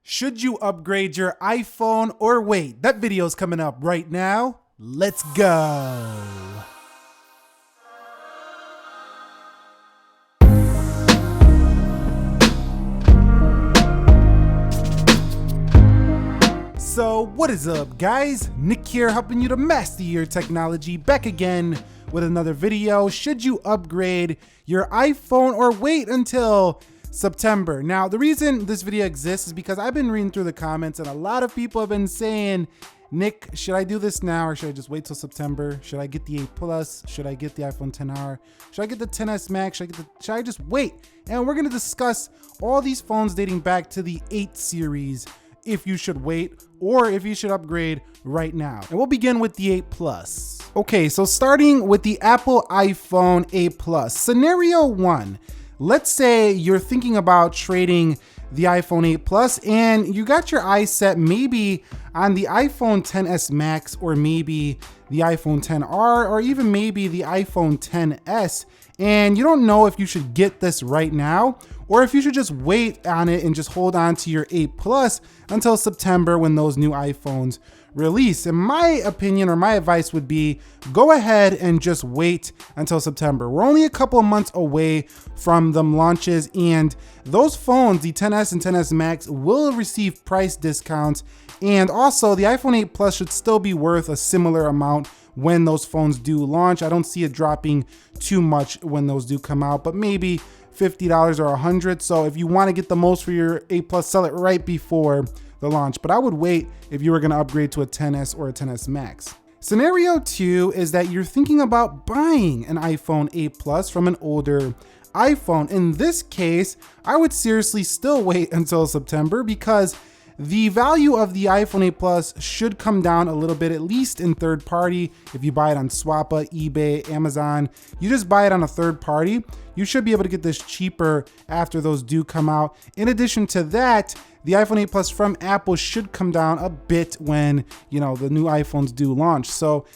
Should you upgrade your iPhone or wait? That video is coming up right now. Let's go. So what is up, guys? Nick here, helping you to master your technology, back again with another video. Should you upgrade your iPhone or wait until September? Now, the reason this video exists is because I've been reading through the comments and a lot of people have been saying, Nick, should I do this now or should I just wait till September? Should I get the 8 Plus? Should I get the iPhone XR? Should I get the XS Max? Should I just wait? And we're gonna discuss all these phones dating back to the 8 series, if you should wait or if you should upgrade right now. And we'll begin with the 8 Plus. Okay, so starting with the Apple iPhone 8 Plus. Scenario 1, let's say you're thinking about trading the iPhone 8 Plus and you got your eyes set maybe on the iPhone XS Max or maybe the iPhone XR or even maybe the iPhone XS, and you don't know if you should get this right now or if you should just wait on it and just hold on to your 8 Plus until September when those new iPhones release. In my opinion, or my advice would be, go ahead and just wait until September. We're only a couple of months away from them launches, and those phones, the XS and XS Max, will receive price discounts, and also the iPhone 8 Plus should still be worth a similar amount when those phones do launch. I don't see it dropping too much when those do come out, but maybe $50 or $100. So if you want to get the most for your 8 Plus, sell it right before the launch. But I would wait if you were going to upgrade to a XS or a XS Max. Scenario 2 is that you're thinking about buying an iPhone 8 Plus from an older iPhone. In this case, I would seriously still wait until September because the value of the iPhone 8 Plus should come down a little bit, at least in third party. If you buy it on Swappa, eBay, Amazon, you just buy it on a third party, you should be able to get this cheaper after those do come out. In addition to that, the iPhone 8 Plus from Apple should come down a bit when, the new iPhones do launch. So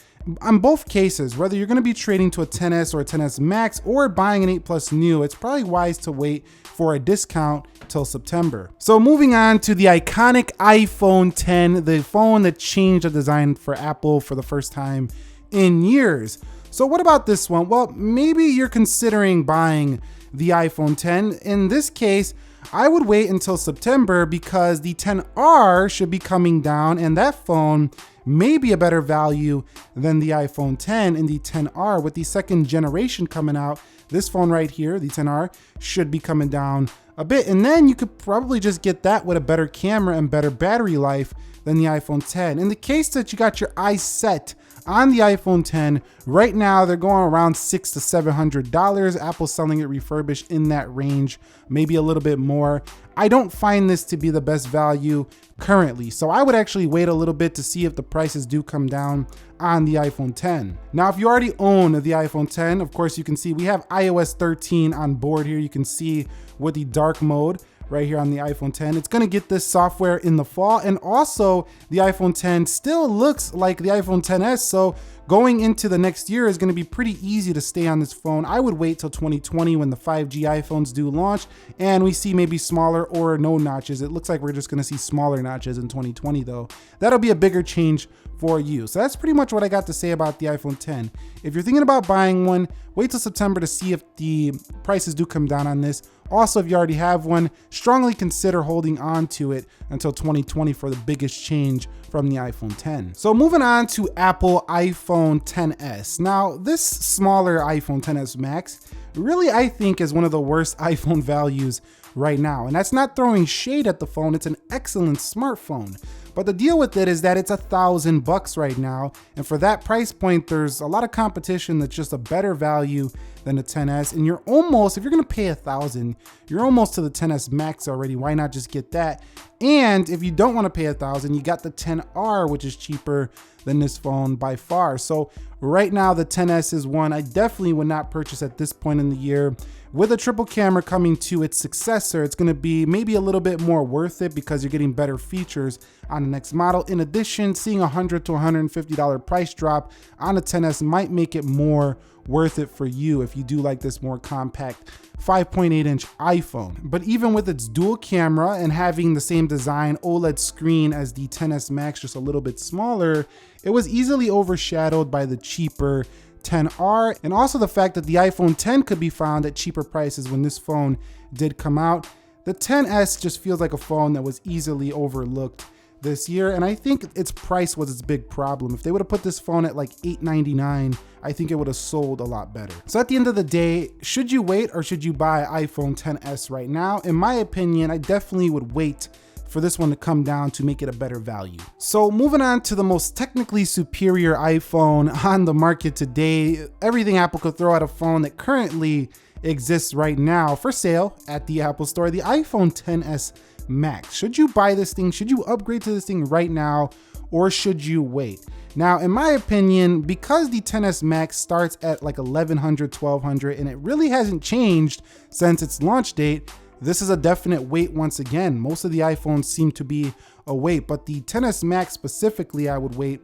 on both cases, whether you're going to be trading to a XS or a XS Max or buying an 8 Plus new, it's probably wise to wait for a discount till September. So moving on to the iconic iPhone X, the phone that changed the design for Apple for the first time in years. So what about this one? Well, maybe you're considering buying the iPhone X. In this case, I would wait until September because the XR should be coming down and that phone may be a better value than the iPhone X and the XR. With the second generation coming out, this phone right here, the XR, should be coming down a bit. And then you could probably just get that with a better camera and better battery life than the iPhone X. In the case that you got your eyes set on the iPhone X, right now they're going around $600 to $700. Apple's selling it refurbished in that range, maybe a little bit more. I don't find this to be the best value currently, so I would actually wait a little bit to see if the prices do come down on the iPhone X. Now, if you already own the iPhone X, of course you can see we have iOS 13 on board here. You can see with the dark mode right here on the iPhone X. It's gonna get this software in the fall, and also the iPhone X still looks like the iPhone XS, so going into the next year is gonna be pretty easy to stay on this phone. I would wait till 2020 when the 5G iPhones do launch and we see maybe smaller or no notches. It looks like we're just gonna see smaller notches in 2020 though. That'll be a bigger change for you. So that's pretty much what I got to say about the iPhone X. If you're thinking about buying one, wait till September to see if the prices do come down on this. Also, if you already have one, strongly consider holding on to it until 2020 for the biggest change from the iPhone X. So moving on to Apple iPhone XS. Now, this smaller iPhone XS Max really, I think, is one of the worst iPhone values right now. And that's not throwing shade at the phone. It's an excellent smartphone. But the deal with it is that it's $1,000 right now. And for that price point, there's a lot of competition that's just a better value than the XS. And you're almost, if you're gonna pay $1,000, you're almost to the XS Max already. Why not just get that? And if you don't wanna pay $1,000, you got the XR, which is cheaper than this phone by far. So right now, the XS is one I definitely would not purchase at this point in the year. with a triple camera coming to its successor, it's gonna be maybe a little bit more worth it because you're getting better features on the next model. In addition, seeing $100 to $150 price drop on a XS might make it more worth it for you if you do like this more compact 5.8-inch iPhone. But even with its dual camera and having the same design OLED screen as the XS Max, just a little bit smaller, it was easily overshadowed by the cheaper XR, and also the fact that the iPhone X could be found at cheaper prices when this phone did come out. The XS just feels like a phone that was easily overlooked this year, and I think its price was its big problem. If they would have put this phone at like $899, I think it would have sold a lot better. So at the end of the day, should you wait or should you buy iPhone XS right now? In my opinion, I definitely would wait for this one to come down to make it a better value. So moving on to the most technically superior iPhone on the market today, everything Apple could throw at a phone that currently exists right now for sale at the Apple Store, the iPhone XS Max. Should you buy this thing? Should you upgrade to this thing right now, or should you wait? Now, in my opinion, because the XS Max starts at like $1,100, $1,200, and it really hasn't changed since its launch date, this is a definite wait once again. Most of the iPhones seem to be a wait, but the XS Max specifically, I would wait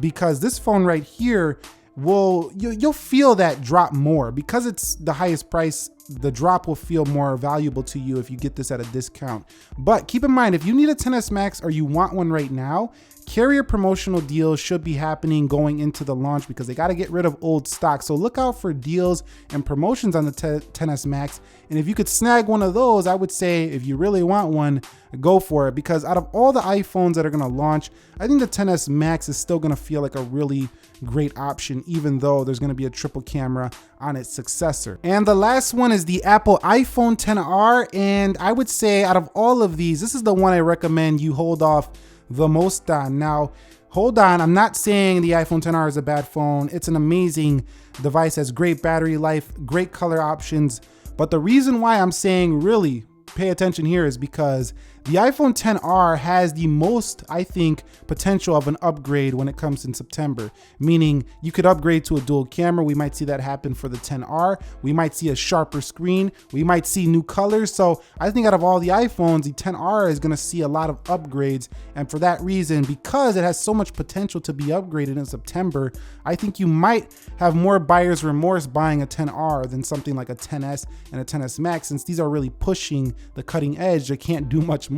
because this phone right here you'll feel that drop more because it's the highest price. The drop will feel more valuable to you if you get this at a discount. But keep in mind, if you need a XS Max or you want one right now, carrier promotional deals should be happening going into the launch because they got to get rid of old stock. So look out for deals and promotions on the XS Max. And if you could snag one of those, I would say if you really want one, go for it, because out of all the iPhones that are going to launch, I think the XS Max is still going to feel like a really great option, even though there's going to be a triple camera on its successor. And the last one is the Apple iPhone XR. And I would say out of all of these, this is the one I recommend you hold off the most on. Now, hold on, I'm not saying the iPhone XR is a bad phone. It's an amazing device, has great battery life, great color options. But the reason why I'm saying really pay attention here is because the iPhone XR has the most, I think, potential of an upgrade when it comes in September, meaning you could upgrade to a dual camera. We might see that happen for the XR. We might see a sharper screen. We might see new colors. So I think out of all the iPhones, the XR is going to see a lot of upgrades. And for that reason, because it has so much potential to be upgraded in September, I think you might have more buyer's remorse buying a XR than something like a XS and a XS Max, since these are really pushing the cutting edge. They can't do much more.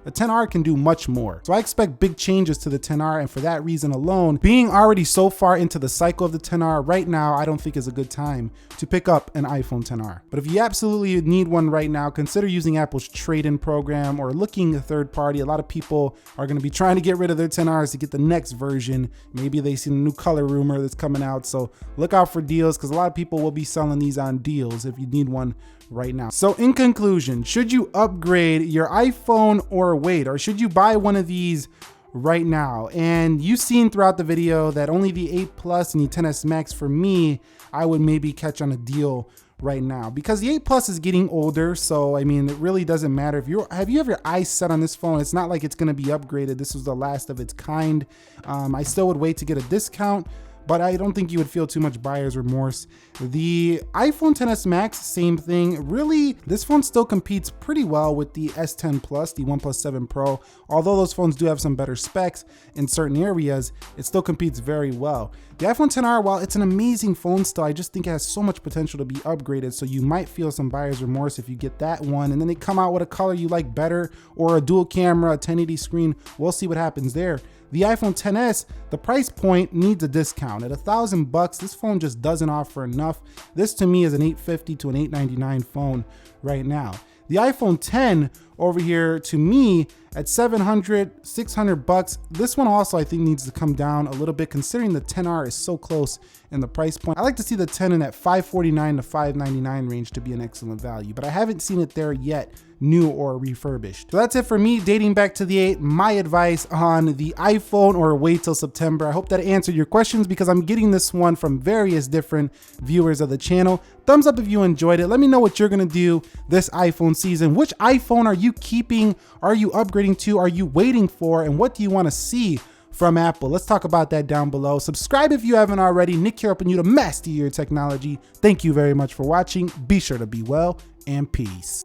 The XR can do much more. So I expect big changes to the XR, and for that reason alone, being already so far into the cycle of the XR right now, I don't think is a good time to pick up an iPhone XR. But if you absolutely need one right now, consider using Apple's trade-in program or looking a third party. A lot of people are going to be trying to get rid of their XRs to get the next version. Maybe they see a new color rumor that's coming out. So look out for deals, because a lot of people will be selling these on deals if you need one right now. So in conclusion, should you upgrade your iPhone or wait, or should you buy one of these right now? And you've seen throughout the video that only the 8 Plus and the XS Max, for me, I would maybe catch on a deal right now, because the 8 Plus is getting older. So I mean, it really doesn't matter if you have your eyes set on this phone. It's not like it's going to be upgraded. This was the last of its kind. I still would wait to get a discount, but I don't think you would feel too much buyer's remorse. The iPhone XS Max, same thing. Really, this phone still competes pretty well with the S10 Plus, the OnePlus 7 Pro. Although those phones do have some better specs in certain areas, it still competes very well. The iPhone XR, while it's an amazing phone still, I just think it has so much potential to be upgraded. So you might feel some buyer's remorse if you get that one, and then they come out with a color you like better, or a dual camera, a 1080 screen. We'll see what happens there. The iPhone XS, the price point needs a discount. At $1,000, this phone just doesn't offer enough. This to me is an $850 to an $899 phone right now. The iPhone X over here, to me, at $700, $600, this one also I think needs to come down a little bit, considering the XR is so close in the price point. I like to see the X in that $549 to $599 range to be an excellent value, but I haven't seen it there yet, new or refurbished. So that's it for me, dating back to the 8, my advice on the iPhone or wait till September. I hope that answered your questions, because I'm getting this one from various different viewers of the channel. Thumbs up if you enjoyed it. Let me know what you're gonna do this iPhone season. Which iPhone are you keeping? Are you upgrading to? Are you waiting for? And what do you wanna see from Apple? Let's talk about that down below. Subscribe if you haven't already. Nick here helping you to master your technology. Thank you very much for watching. Be sure to be well and peace.